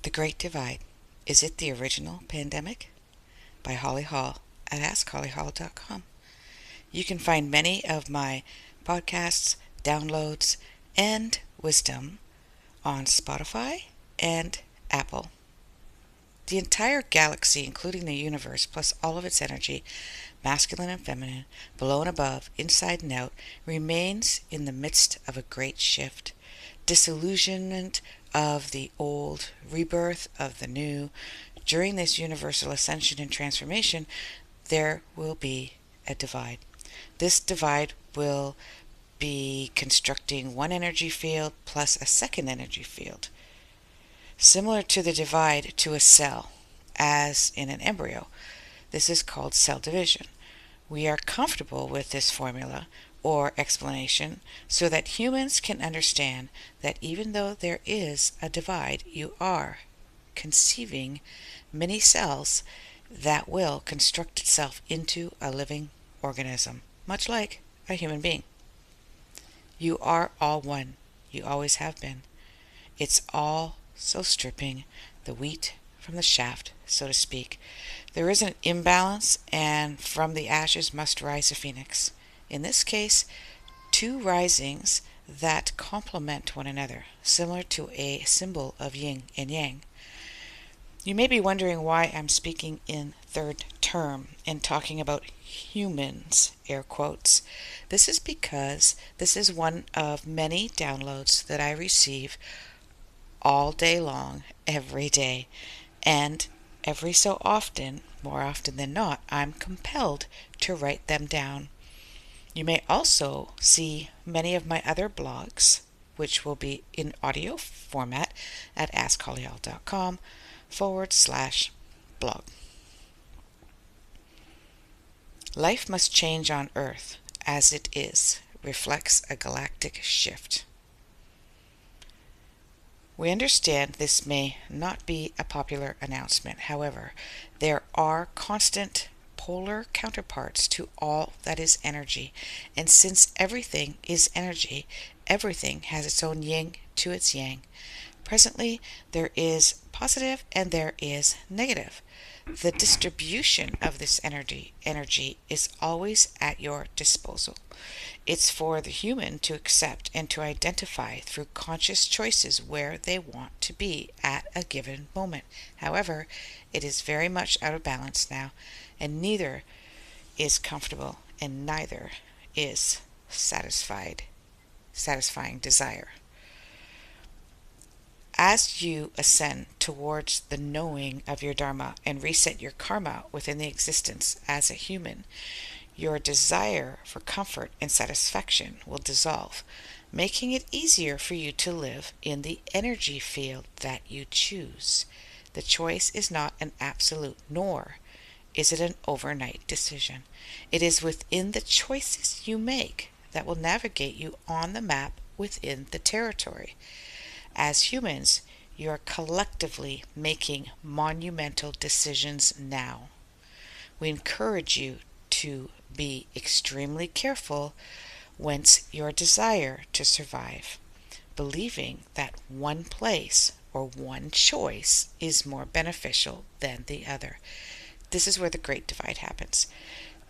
The Great Divide. Is it the original pandemic? By Holly Hall at AskHollyHall.com. You can find many of my podcasts, downloads, and wisdom on Spotify and Apple. The entire galaxy, including the universe, plus all of its energy, masculine and feminine, below and above, inside and out, remains in the midst of a great shift. Disillusionment of the old, rebirth of the new. During this universal ascension and transformation, there will be a divide. This divide will be constructing one energy field plus a second energy field, similar to the divide to a cell, as in an embryo. This is called cell division. We are comfortable with this formula or explanation so that humans can understand that even though there is a divide, you are conceiving many cells that will construct itself into a living organism, much like a human being. You are all one. You always have been. It's all so stripping the wheat from the shaft, so to speak. There is an imbalance, and from the ashes must rise a phoenix. In this case, two risings that complement one another, similar to a symbol of yin and yang. You may be wondering why I'm speaking in third term and talking about humans, air quotes. This is because this is one of many downloads that I receive all day long, every day, and every so often, more often than not, I'm compelled to write them down. You may also see many of my other blogs, which will be in audio format at AskHollyHall.com/blog. Life must change on Earth as it is, reflects a galactic shift. We understand this may not be a popular announcement. However, there are constant polar counterparts to all that is energy, and since everything is energy, everything has its own yin to its yang. Presently, there is positive and there is negative. The distribution of this energy is always at your disposal. It's for the human to accept and to identify through conscious choices where they want to be at a given moment. However, it is very much out of balance now, and neither is comfortable and neither is satisfying desire. As you ascend towards the knowing of your Dharma and reset your karma within the existence as a human, your desire for comfort and satisfaction will dissolve, making it easier for you to live in the energy field that you choose. The choice is not an absolute, nor is it an overnight decision. It is within the choices you make that will navigate you on the map within the territory. As humans, you are collectively making monumental decisions now. We encourage you to be extremely careful whence your desire to survive, believing that one place or one choice is more beneficial than the other. This is where the Great Divide happens.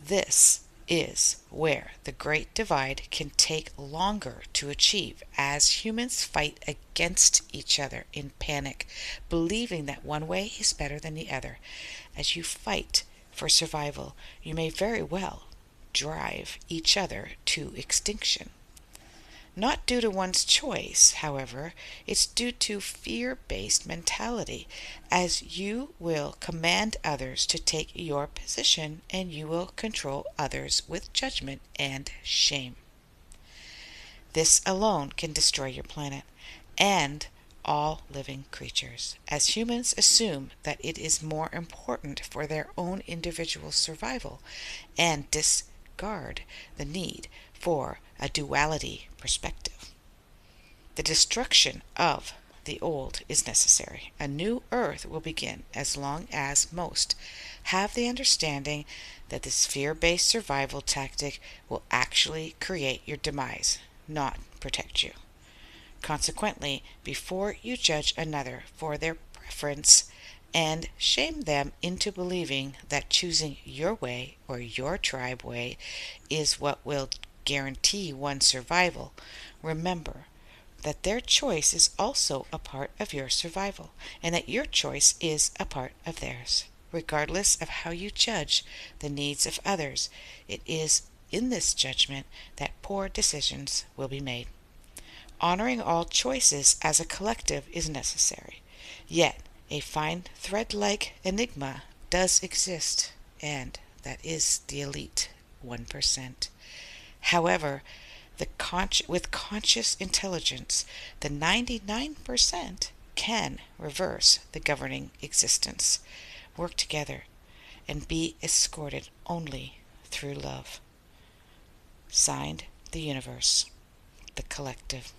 This is where the Great Divide can take longer to achieve as humans fight against each other in panic, believing that one way is better than the other. As you fight for survival, you may very well drive each other to extinction. Not due to one's choice, however, it's due to fear-based mentality, as you will command others to take your position and you will control others with judgment and shame. This alone can destroy your planet and all living creatures, as humans assume that it is more important for their own individual survival and discard the need for a duality perspective. The destruction of the old is necessary. A new earth will begin as long as most have the understanding that this fear-based survival tactic will actually create your demise, not protect you. Consequently, before you judge another for their preference and shame them into believing that choosing your way or your tribe way is what will guarantee one's survival. Remember that their choice is also a part of your survival, and that your choice is a part of theirs. Regardless of how you judge the needs of others, it is in this judgment that poor decisions will be made. Honoring all choices as a collective is necessary, yet a fine thread-like enigma does exist, and that is the elite 1%. However, with conscious intelligence, the 99% can reverse the governing existence, work together, and be escorted only through love. Signed, the universe, the collective.